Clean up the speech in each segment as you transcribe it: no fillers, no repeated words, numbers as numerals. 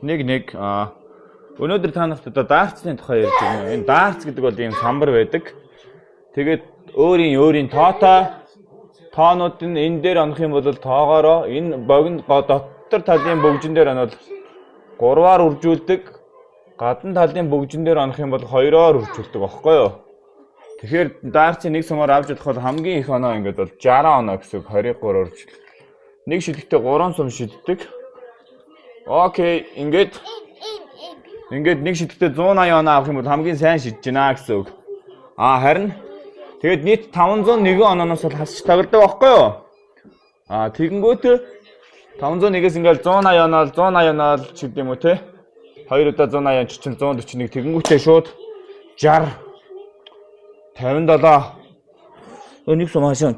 Нэг өнөөдөр та нарт одоо дартсны тухай ярьж байна. Энэ дартс гэдэг бол ийм самбар байдаг. Тэгээд өөрийн тоонууд нь энэ дээр онох юм бол тоогоороо энэ богино дотор талын бөгжин дээр онол 3-аар үржүүлдэг. Гадна талын бөгжин дээр онох юм бол 2-оор үржүүлдэг багхгүй юу? Тэгэхээр дартсын нэг сумаар авч явах бол хамгийн их оноо ингээд бол 60 оноо гэсэн үг 23 үржил. Нэг шидэхдээ 3 сум шиддэг. Окей, ингээд нэг шидэхдээ 180 оноо авах юм бол хамгийн сайн шидэж байна гэсэн үг. Харин тэгээд нийт 501 онооноос бол хасч тагладаг байхгүй юу? Тэгэнгүүт 501-ээс ингээл 180 оноо ч гэдэм үү те. 2 удаа 180 чинь 141 тэгэнгүүтээ шууд 60 57 нэг сум хаашаа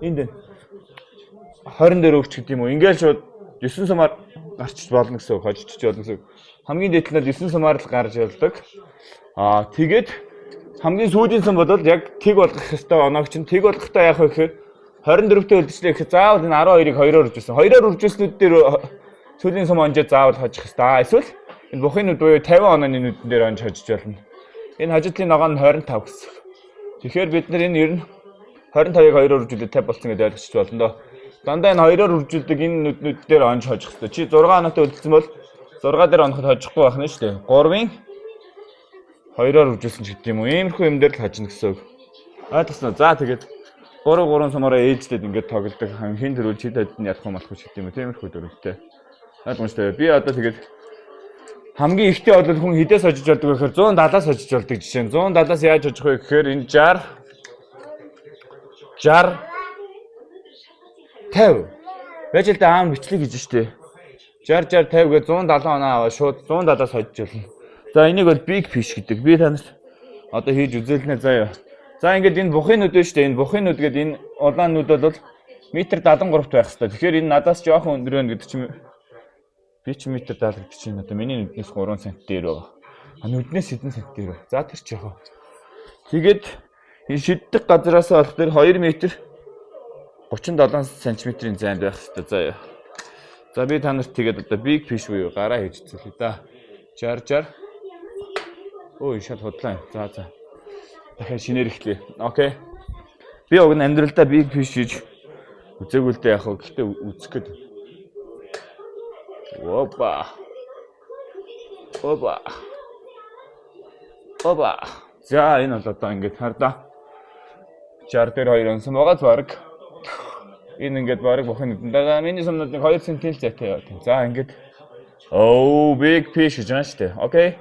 энд 24 өгч гэдэм үү. Ингээл шууд 9 сумаар гарч болно гэсэн үг, хожиж болно гэсэн үг. Хамгийн дээдлэл 9 сумаар л гарч явдаг. Тэгээд хамгийн сүүлийн сум бодвол яг тэг болгох хэвээр оноог чинь тэг болгохдоо яах вэ гэхээр 24-т үлдчихлээ гэхэд заавал энэ 12-ыг 2-оор үржүүлсэн. 2-оор үржүүлснүүд дээр сүүлийн сум онжоо заавал хожих хэвээр. Эсвэл энэ бухын нүд буюу 50 онооны нүдэн дээр онж хожиж болно. Энэ хожидлын ногоо нь 25 гэсэн. Тэгэхээр бид нар энэ ер нь 25-ыг 2-оор үржүүлээд 50 болсон гэдээ ойлгочих болно доо. Дандаа энэ 2-оор үржүүлдэг энэ нүднүүд дээр онж хожих хэвээр. Чи 6 оноотой үлдсэн бол 6 дээр оноход хожихгүй байх нь шүү дээ. 3-ын 2-оор үржүүлсэн ч гэдэг юм уу. Иймэрхүү юм дээр л хожно гэсэн үг. Ойлгосноо. За тэгээд 3 сумаараа ээжлээд ингээд тоглодог. Хин төрүүл чи дэд нь ядах юм болохгүй ч гэдэг юм уу. Тиймэрхүү төрөлтэй. Ойлгомжтой. Би одоо тэгээд хамгийн ихтэй бол хүн хідээс хожиж болдог гэхээр 170-аас хожиж болдог жишээ нь. 170-аас яаж хожих вэ гэхээр энэ 60 50. Бажил та аав бичлэг гэж штэ. 60 50 гээ 170 оноо аваа шууд 170-аас хожиж болно. За энийг бол big fish гэдэг. Би танаас одоо хийж үзээлнэ заяа. За ингээд энэ бухын нүд шүү дээ. Энэ бухын нүд гэдэг энэ улаан нүд бол метр 73-т байх хэрэгтэй. Тэгэхээр энэ надаас жоохон өндөр байна гэдэг чинь би ч метр 70 гэдэг чинь одоо миний нүднээс 3 см дээр байгаа. Нүднээс хэдэн см дээр вэ? За тэр ч яах вэ? Тэгээд энэ шиддэг газраас болох тэр 2 метр 37 см-ийн зайд байх хэрэгтэй заяа. За би та нарт тэгээд одоо big fish буюу гараа хийж үзүүлээ да. 60 Ой шал хотлаа. За. Дахиад шинээр эхлэе. Окей. Би уг нь амьдралдаа big fish хийж үзээгүй л дээ яг хөө. Гэхдээ үзэх гээд. Опа. За энэ бол одоо ингэж хардаа. 60 дээр 2 онсон байгаа баг. Энэ ингэж баг бохын нүдэн. За миний сумнууд 2 см зайтай яваад. За ингэж big fish гэж байна шүү дээ. Окей.